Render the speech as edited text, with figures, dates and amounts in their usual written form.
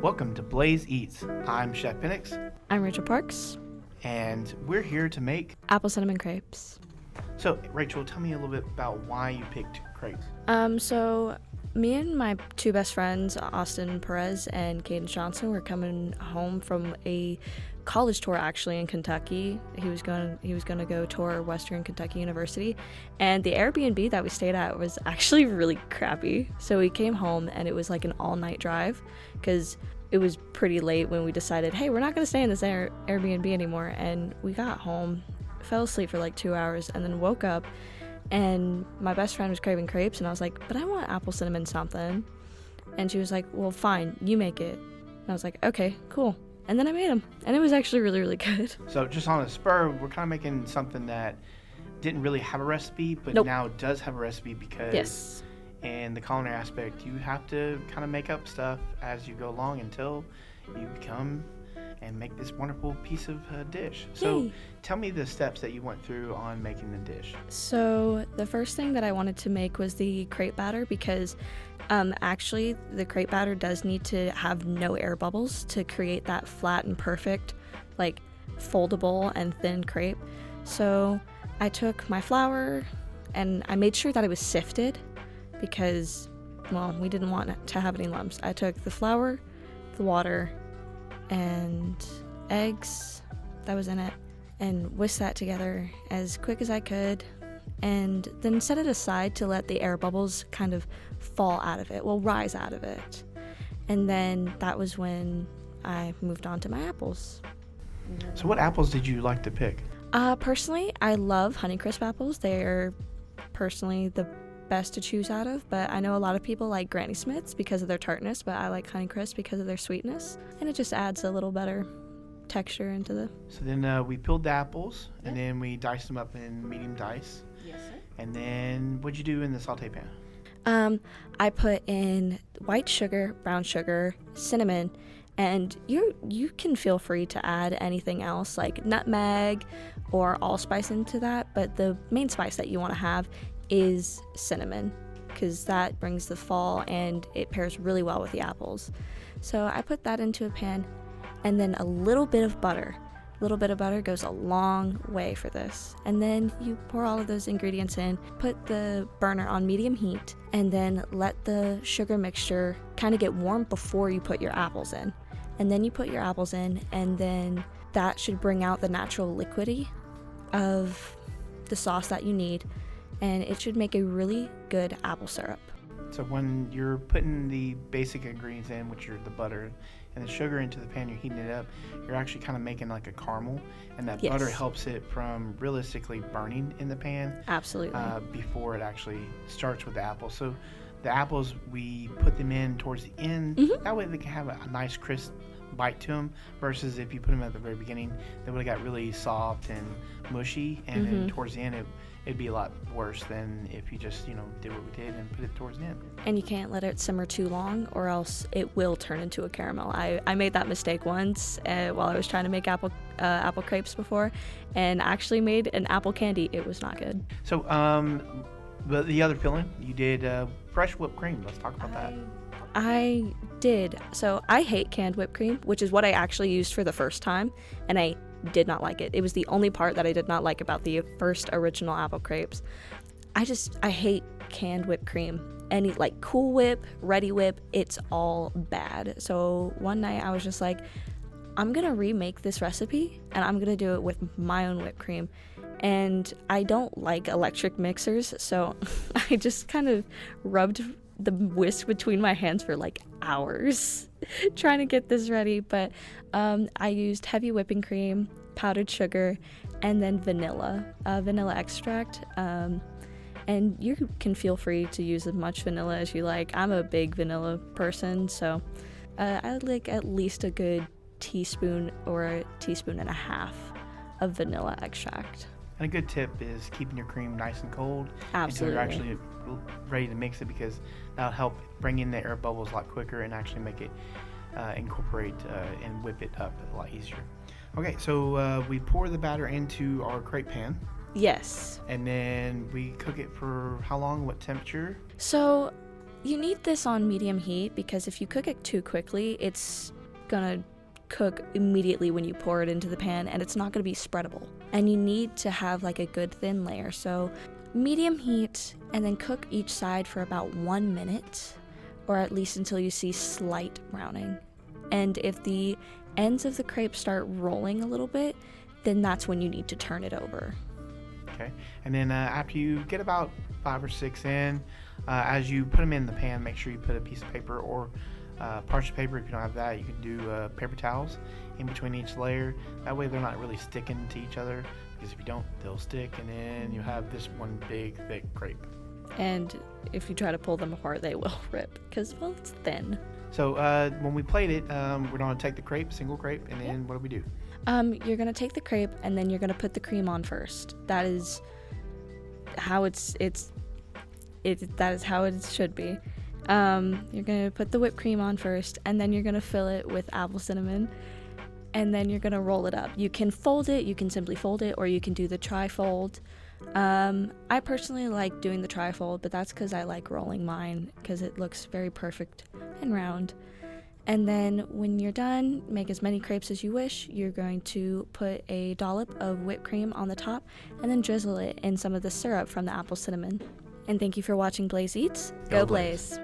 Welcome to Blaze Eats. I'm Chef Penix, I'm Rachel Parks. and we're here to make. Apple cinnamon crepes. So, Rachel, tell me a little bit about why you picked crepes. So me and my two best friends, Austin Perez and Caden Johnson, were coming home from a college tour actually in Kentucky. He was going to go tour Western Kentucky University, and the Airbnb that we stayed at was actually really crappy. So we came home and it was like an all-night drive because it was pretty late when we decided, hey, we're not going to stay in this Airbnb anymore. And we got home, fell asleep for like 2 hours, and then woke up and my best friend was craving crepes, and I was like, but I want apple cinnamon something. And she was like, well, fine, you make it. And I was like, okay, cool. And then I made them, and it was actually really, really good. So, just on a spur, we're kind of making something that didn't really have a recipe, but Nope. now does have a recipe because Yes. in the culinary aspect, you have to kind of make up stuff as you go along until you become and make this wonderful piece of dish. So, Yay. tell me the steps that you went through on making the dish. So the first thing that I wanted to make was the crepe batter because actually the crepe batter does need to have no air bubbles to create that flat and perfect, like foldable and thin crepe. So I took my flour and I made sure that it was sifted because, well, we didn't want it to have any lumps. I took the flour, the water, and eggs that was in it, and whisked that together as quick as I could, and then set it aside to let the air bubbles kind of fall out of it, well, rise out of it. And then that was when I moved on to my apples. So, what apples did you like to pick? Personally, I love Honeycrisp apples. They're personally the best to choose out of, but I know a lot of people like Granny Smiths because of their tartness, but I like Honeycrisp because of their sweetness, and it just adds a little better texture into the... So then we peeled the apples, and then we diced them up in medium dice. Yes, sir. And then what'd you do in the saute pan? I put in white sugar, brown sugar, cinnamon, and you can feel free to add anything else like nutmeg or allspice into that, but the main spice that you want to have is cinnamon because that brings the fall and it pairs really well with the apples. So I put that into a pan, and then a little bit of butter. A little bit of butter goes a long way for this. And then you pour all of those ingredients in, put the burner on medium heat, and then let the sugar mixture kind of get warm before you put your apples in. And then you put your apples in, and then that should bring out the natural liquidy of the sauce that you need, and it should make a really good apple syrup. So when you're putting the basic ingredients in, which are the butter and the sugar into the pan, you're heating it up, you're actually kind of making like a caramel, and that Yes. butter helps it from realistically burning in the pan Absolutely. before it actually starts with the apples. So the apples, we put them in towards the end. Mhm. That way they can have a nice crisp bite to them, versus if you put them at the very beginning, they would have got really soft and mushy, and then towards the end it'd be a lot worse than if you just did what we did and put it towards the end. And you can't let it simmer too long or else it will turn into a caramel. I made that mistake once while I was trying to make apple crepes before, and actually made an apple candy. It was not good. So but the other filling, you did fresh whipped cream. Let's talk about that. I did. So I hate canned whipped cream, which is what I actually used for the first time, and I did not like it. It was the only part that I did not like about the first original apple crepes. I hate canned whipped cream. Any like Cool Whip, Ready Whip, it's all bad. So one night I was just like, I'm gonna remake this recipe and I'm gonna do it with my own whipped cream. And I don't like electric mixers, so I just kind of rubbed the whisk between my hands for like hours trying to get this ready. But I used heavy whipping cream, powdered sugar, and then vanilla extract. And you can feel free to use as much vanilla as you like. I'm a big vanilla person, so I like at least a good teaspoon or a teaspoon and a half of vanilla extract. And a good tip is keeping your cream nice and cold Absolutely. until you're actually ready to mix it, because that'll help bring in the air bubbles a lot quicker and actually make it incorporate and whip it up a lot easier. Okay, so we pour the batter into our crepe pan. Yes. And then we cook it for how long? What temperature? So You need this on medium heat because if you cook it too quickly, it's gonna cook immediately when you pour it into the pan and it's not gonna be spreadable. And you need to have like a good thin layer. So medium heat and then cook each side for about 1 minute, or at least until you see slight browning. And if the ends of the crepe start rolling a little bit, then that's when you need to turn it over. Okay, and then after you get about 5 or 6 in, as you put them in the pan, make sure you put a piece of paper or parchment paper. If you don't have that, you can do paper towels in between each layer. That way they're not really sticking to each other, because if you don't, they'll stick, and then you have this one big, thick crepe. And if you try to pull them apart, they will rip because, well, it's thin. So when we plate it, we're going to take the crepe, single crepe, and then what do we do? You're going to take the crepe and then you're going to put the cream on first. That is how that is how it should be. You're going to put the whipped cream on first, and then you're going to fill it with apple cinnamon, and then you're going to roll it up. You can fold it, you can simply fold it, or you can do the tri-fold. I personally like doing the tri-fold, but that's because I like rolling mine because it looks very perfect and round. And then when you're done, make as many crepes as you wish. You're going to put a dollop of whipped cream on the top and then drizzle it in some of the syrup from the apple cinnamon. And thank you for watching Blaze Eats. Go Blaze!